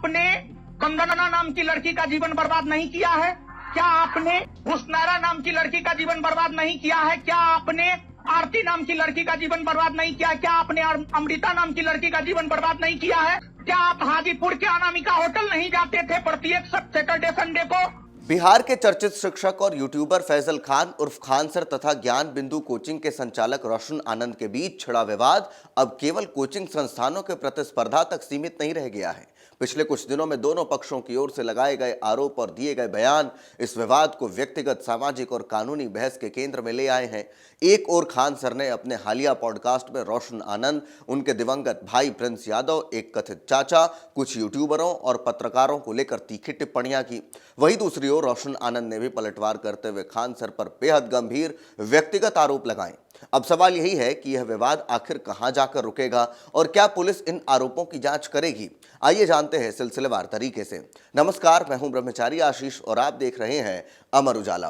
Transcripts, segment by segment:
आपने कंगना नाम की लड़की का जीवन बर्बाद नहीं किया है? क्या आपने हुस्नारा नाम की लड़की का जीवन बर्बाद नहीं किया है? क्या आपने आरती नाम की लड़की का जीवन बर्बाद नहीं किया? क्या आपने अमृता नाम की लड़की का जीवन बर्बाद नहीं किया है? क्या आप हाजीपुर के अनामिका होटल नहीं जाते थे प्रत्येक सैटरडे संडे को? बिहार के चर्चित शिक्षक और यूट्यूबर फैजल खान उर्फ खान सर तथा ज्ञान बिंदु कोचिंग के संचालक रोशन आनंद के बीच छिड़ा विवाद अब केवल कोचिंग संस्थानों के प्रतिस्पर्धा तक सीमित नहीं रह गया है। पिछले कुछ दिनों में दोनों पक्षों की ओर से लगाए गए आरोप और दिए गए बयान इस विवाद को व्यक्तिगत, सामाजिक और कानूनी बहस के केंद्र में ले आए हैं। एक और खान सर ने अपने हालिया पॉडकास्ट में रोशन आनंद, उनके दिवंगत भाई प्रिंस यादव, एक कथित चाचा, कुछ यूट्यूबरों और पत्रकारों को लेकर तीखी टिप्पणियां की। वहीं दूसरी ओर रोशन आनंद ने भी पलटवार करते हुए खान सर पर बेहद गंभीर व्यक्तिगत आरोप लगाए। अब सवाल यही है कि यह विवाद आखिर कहां जाकर रुकेगा और क्या पुलिस इन आरोपों की जांच करेगी? आइए जानते हैं सिलसिलेवार तरीके से। नमस्कार, मैं हूं ब्रह्मचारी आशीष और आप देख रहे हैं अमर उजाला।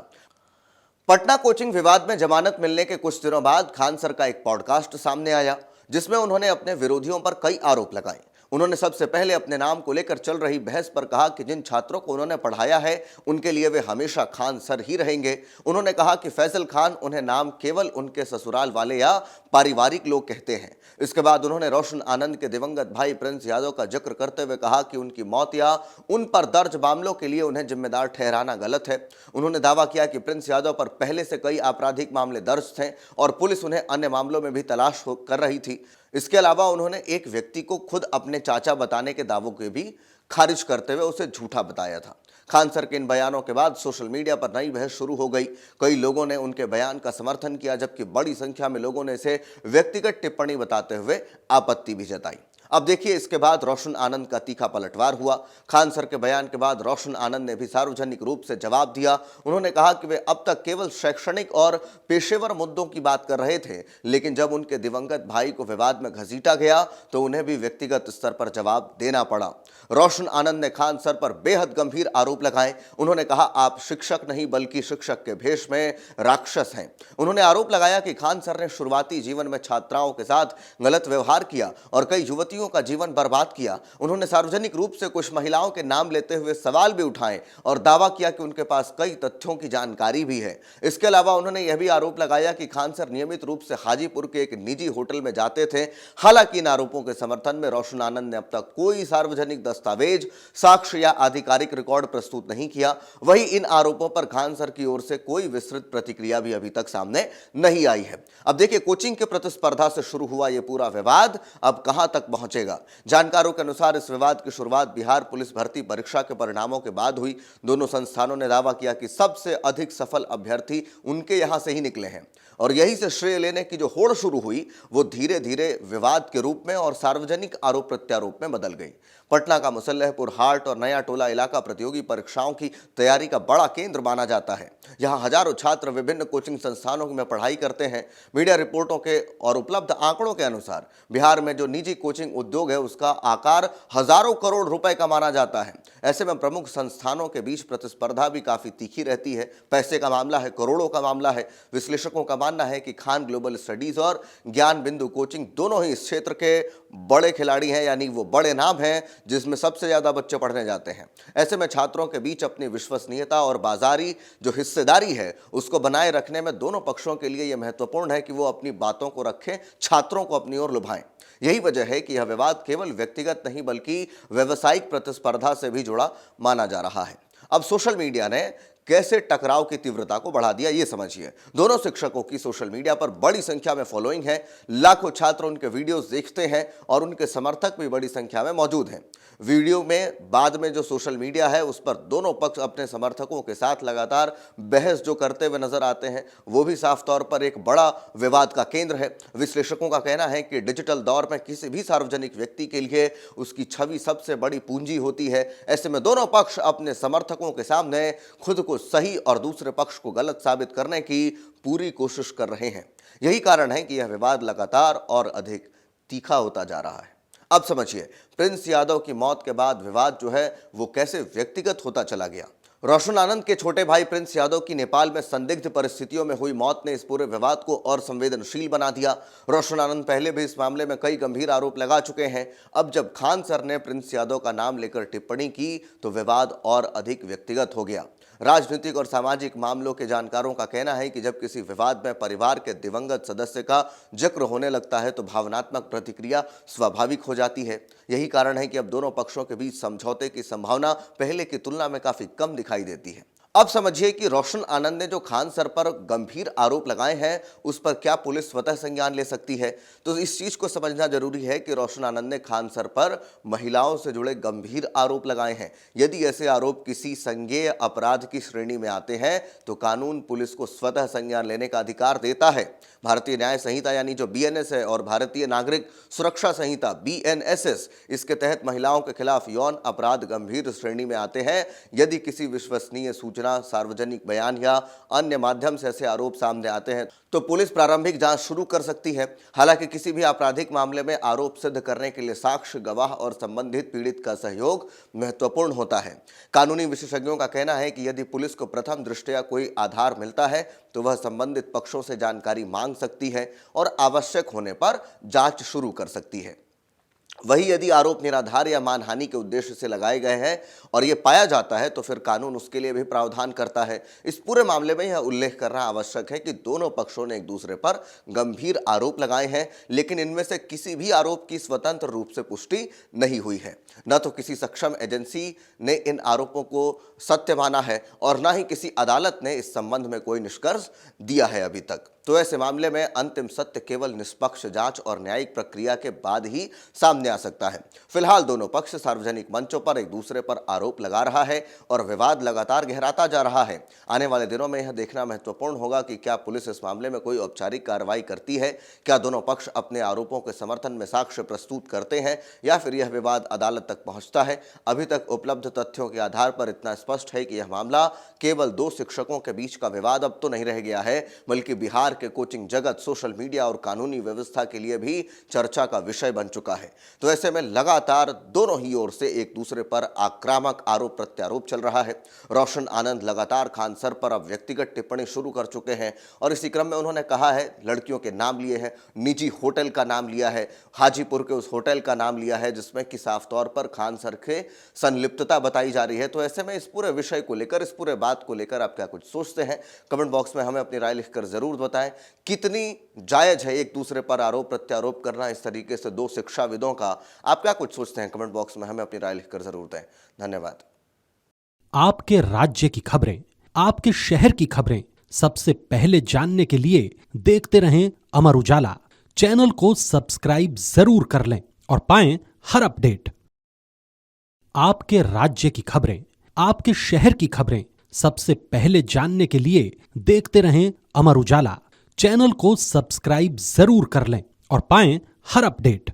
पटना कोचिंग विवाद में जमानत मिलने के कुछ दिनों बाद खान सर का एक पॉडकास्ट सामने आया जिसमें उन्होंने अपने विरोधियों पर कई आरोप लगाए। उन्होंने सबसे पहले अपने नाम को लेकर चल रही बहस पर कहा कि जिन छात्रों को उन्होंने पढ़ाया है उनके लिए वे हमेशा खान सर ही रहेंगे। उन्होंने कहा कि फैजल खान उन्हें नाम केवल उनके ससुराल वाले या पारिवारिक लोग कहते हैं। इसके बाद उन्होंने रोशन आनंद के दिवंगत भाई प्रिंस यादव का जिक्र करते हुए कहा कि उनकी मौत या उन पर दर्ज मामलों के लिए उन्हें जिम्मेदार ठहराना गलत है। उन्होंने दावा किया कि प्रिंस यादव पर पहले से कई आपराधिक मामले दर्ज थे और पुलिस उन्हें अन्य मामलों में भी तलाश कर रही थी। इसके अलावा उन्होंने एक व्यक्ति को खुद अपने चाचा बताने के दावों के भी खारिज करते हुए उसे झूठा बताया था। खान सर के इन बयानों के बाद सोशल मीडिया पर नई बहस शुरू हो गई। कई लोगों ने उनके बयान का समर्थन किया जबकि बड़ी संख्या में लोगों ने इसे व्यक्तिगत टिप्पणी बताते हुए आपत्ति भी जताई। अब देखिए, इसके बाद रोशन आनंद का तीखा पलटवार हुआ। खान सर के बयान के बाद रोशन आनंद ने भी सार्वजनिक रूप से जवाब दिया। उन्होंने कहा कि वे अब तक केवल शैक्षणिक और पेशेवर मुद्दों की बात कर रहे थे, लेकिन जब उनके दिवंगत भाई को विवाद में घसीटा गया तो उन्हें भी व्यक्तिगत स्तर पर जवाब देना पड़ा। रोशन आनंद ने खान सर पर बेहद गंभीर आरोप लगाए। उन्होंने कहा, आप शिक्षक नहीं बल्कि शिक्षक के भेष में राक्षस हैं। उन्होंने आरोप लगाया कि खान सर ने शुरुआती जीवन में छात्राओं के साथ गलत व्यवहार किया और कई युवतियों का जीवन बर्बाद किया। उन्होंने सार्वजनिक रूप से कुछ महिलाओं के नाम लेते हुए सवाल भी उठाए और दावा किया कि उनके पास कई तथ्यों की जानकारी भी है। इसके अलावा उन्होंने यह भी आरोप लगाया कि खान सर नियमित रूप से हाजीपुर के एक निजी होटल में जाते थे। हालांकि इन आरोपों के समर्थन में रोशन आनंद ने अब तक कोई सार्वजनिक दस्तावेज, साक्ष्य या आधिकारिक रिकॉर्ड प्रस्तुत नहीं किया। वहीं इन आरोपों पर खान सर की ओर से कोई विस्तृत प्रतिक्रिया भी अभी तक सामने नहीं आई है। अब देखिए, कोचिंग के प्रतिस्पर्धा से शुरू हुआ यह पूरा विवाद अब कहां तक पहुंचेगा। जानकारों के अनुसार इस विवाद की शुरुआत बिहार पुलिस भर्ती परीक्षा के परिणामों के बाद हुई। दोनों संस्थानों ने दावा किया कि सबसे अधिक सफल अभ्यर्थी उनके यहां से ही निकले हैं और यही से श्रेय लेने की जो होड़ शुरू हुई वो धीरे धीरे विवाद के रूप में और सार्वजनिक आरोप प्रत्यारोप में बदल गई। पटना का मुसल्लहपुर हाट और नया टोला इलाका प्रतियोगी परीक्षाओं की तैयारी का बड़ा केंद्र माना जाता है। यहाँ हजारों छात्र विभिन्न कोचिंग संस्थानों में पढ़ाई करते हैं। मीडिया रिपोर्टों के और उपलब्ध आंकड़ों के अनुसार बिहार में जो निजी कोचिंग उद्योग है उसका आकार हजारों करोड़ रुपए का माना जाता है। ऐसे में प्रमुख संस्थानों के बीच प्रतिस्पर्धा भी काफी तीखी रहती है। पैसे का मामला है, करोड़ों का मामला है। विश्लेषकों का मानना है कि खान ग्लोबल स्टडीज और ज्ञान बिंदु कोचिंग दोनों ही इस क्षेत्र के बड़े खिलाड़ी हैं, यानी वो बड़े नाम हैं जिसमें सबसे ज्यादा बच्चे पढ़ने जाते हैं। ऐसे में छात्रों के बीच अपनी विश्वसनीयता और बाजारी जो हिस्सेदारी है उसको बनाए रखने में दोनों पक्षों के लिए यह महत्वपूर्ण है कि वो अपनी बातों को रखें, छात्रों को अपनी ओर लुभाएं। यही वजह है कि यह विवाद केवल व्यक्तिगत नहीं बल्कि व्यावसायिक प्रतिस्पर्धा से भी जुड़ा माना जा रहा है। अब सोशल मीडिया ने कैसे टकराव की तीव्रता को बढ़ा दिया ये समझिए। दोनों शिक्षकों की सोशल मीडिया पर बड़ी संख्या में फॉलोइंग है। लाखों छात्र उनके वीडियोस देखते हैं और उनके समर्थक भी बड़ी संख्या में मौजूद हैं। वीडियो में बाद में जो सोशल मीडिया है उस पर दोनों पक्ष अपने समर्थकों के साथ लगातार बहस जो करते हुए नजर आते हैं वो भी साफ तौर पर एक बड़ा विवाद का केंद्र है। विश्लेषकों का कहना है कि डिजिटल दौर में किसी भी सार्वजनिक व्यक्ति के लिए उसकी छवि सबसे बड़ी पूंजी होती है। ऐसे में दोनों पक्ष अपने समर्थकों के सामने खुद को सही और दूसरे पक्ष को गलत साबित करने की पूरी कोशिश कर रहे हैं। यही कारण है कि यह विवाद लगातार और अधिक तीखा होता जा रहा है। अब समझिए, प्रिंस यादव की मौत के बाद विवाद जो है वो कैसे व्यक्तिगत होता चला गया। रोशन आनंद के छोटे भाई प्रिंस यादव की नेपाल में संदिग्ध परिस्थितियों में हुई मौत ने इस पूरे विवाद को और संवेदनशील बना दिया। रोशन आनंद पहले भी इस मामले में कई गंभीर आरोप लगा चुके हैं। अब जब खान सर ने प्रिंस यादव का नाम लेकर टिप्पणी की तो विवाद और अधिक व्यक्तिगत हो गया। राजनीतिक और सामाजिक मामलों के जानकारों का कहना है कि जब किसी विवाद में परिवार के दिवंगत सदस्य का जिक्र होने लगता है तो भावनात्मक प्रतिक्रिया स्वाभाविक हो जाती है। यही कारण है कि अब दोनों पक्षों के बीच समझौते की संभावना पहले की तुलना में काफी कम दिखाई देती है। अब समझिए कि रोशन आनंद ने जो खान सर पर गंभीर आरोप लगाए हैं उस पर क्या पुलिस स्वतः संज्ञान ले सकती है। तो इस चीज को समझना जरूरी है कि रोशन आनंद ने खान सर पर महिलाओं से जुड़े गंभीर आरोप लगाए हैं। यदि ऐसे आरोप किसी संज्ञेय अपराध की श्रेणी में आते हैं तो कानून पुलिस को स्वतः संज्ञान लेने का अधिकार देता है। भारतीय न्याय संहिता यानी जो BNS है और भारतीय नागरिक सुरक्षा संहिता BNSS, इसके तहत महिलाओं के खिलाफ यौन अपराध गंभीर श्रेणी में आते हैं। यदि किसी विश्वसनीय सूचना, सार्वजनिक बयान या अन्य माध्यम से ऐसे आरोप सामने आते हैं तो पुलिस प्रारंभिक जांच शुरू कर सकती है। हालांकि किसी भी आपराधिक मामले में आरोप सिद्ध करने के लिए साक्ष्य, गवाह और संबंधित पीड़ित का सहयोग महत्वपूर्ण होता है। कानूनी विशेषज्ञों का कहना है कि यदि पुलिस को प्रथम दृष्टया कोई आधार मिलता है तो वह संबंधित पक्षों से जानकारी मांग सकती है और आवश्यक होने पर जांच शुरू कर सकती है। वही यदि आरोप निराधार या मानहानि के उद्देश्य से लगाए गए हैं और यह पाया जाता है तो फिर कानून उसके लिए भी प्रावधान करता है। इस पूरे मामले में यह उल्लेख करना आवश्यक है कि दोनों पक्षों ने एक दूसरे पर गंभीर आरोप लगाए हैं, लेकिन इनमें से किसी भी आरोप की स्वतंत्र रूप से पुष्टि नहीं हुई है। न तो किसी सक्षम एजेंसी ने इन आरोपों को सत्य माना है और न ही किसी अदालत ने इस संबंध में कोई निष्कर्ष दिया है अभी तक। तो ऐसे मामले में अंतिम सत्य केवल निष्पक्ष जांच और न्यायिक प्रक्रिया के बाद ही सामने आ सकता है। फिलहाल दोनों पक्ष सार्वजनिक मंचों पर एक दूसरे पर आरोप लगा रहा है और विवाद लगातार गहराता जा रहा है। आने वाले दिनों में यह देखना महत्वपूर्ण होगा कि क्या पुलिस इस मामले में कोई औपचारिक कार्रवाई करती है, क्या दोनों पक्ष अपने आरोपों के समर्थन में साक्ष्य प्रस्तुत करते हैं या फिर यह विवाद अदालत तक पहुंचता है। अभी तक उपलब्ध तथ्यों के आधार पर इतना स्पष्ट है कि यह मामला केवल दो शिक्षकों के बीच का विवाद अब तो नहीं रह गया है, बल्कि बिहार के कोचिंग जगत, सोशल मीडिया और कानूनी व्यवस्था के लिए भी चर्चा का विषय बन चुका है। तो ऐसे में लगातार दोनों ही ओर से एक दूसरे पर आक्रामक आरोप प्रत्यारोप चल रहा है। रोशन आनंद लगातार खान सर पर अब व्यक्तिगत टिप्पणी शुरू कर चुके हैं और इसी क्रम में उन्होंने कहा है, लड़कियों के नाम लिए हैं, निजी होटल का नाम लिया है, हाजीपुर के उस होटल का नाम लिया है जिसमें कि साफ तौर पर खान सर के संलिप्तता बताई जा रही है। तो ऐसे में इस पूरे विषय को लेकर, इस पूरे बात को लेकर आप क्या कुछ सोचते हैं, कमेंट बॉक्स में हमें अपनी राय लिखकर जरूर बताएं। कितनी जायज है एक दूसरे पर आरोप प्रत्यारोप करना इस तरीके से दो शिक्षाविदों का? आप क्या कुछ सोचते हैं? कमेंट बॉक्स में हमें अपनी राय लिखकर जरूर दें। धन्यवाद। आपके राज्य की खबरें, आपके शहर की खबरें सबसे पहले जानने के लिए देखते रहें अमर उजाला। चैनल को सब्सक्राइब जरूर कर लें और पाएं हर अपडेट। आपके राज्य की खबरें, आपके शहर की खबरें सबसे पहले जानने के लिए देखते रहें अमर उजाला। चैनल को सब्सक्राइब जरूर कर लें और पाएं हर अपडेट।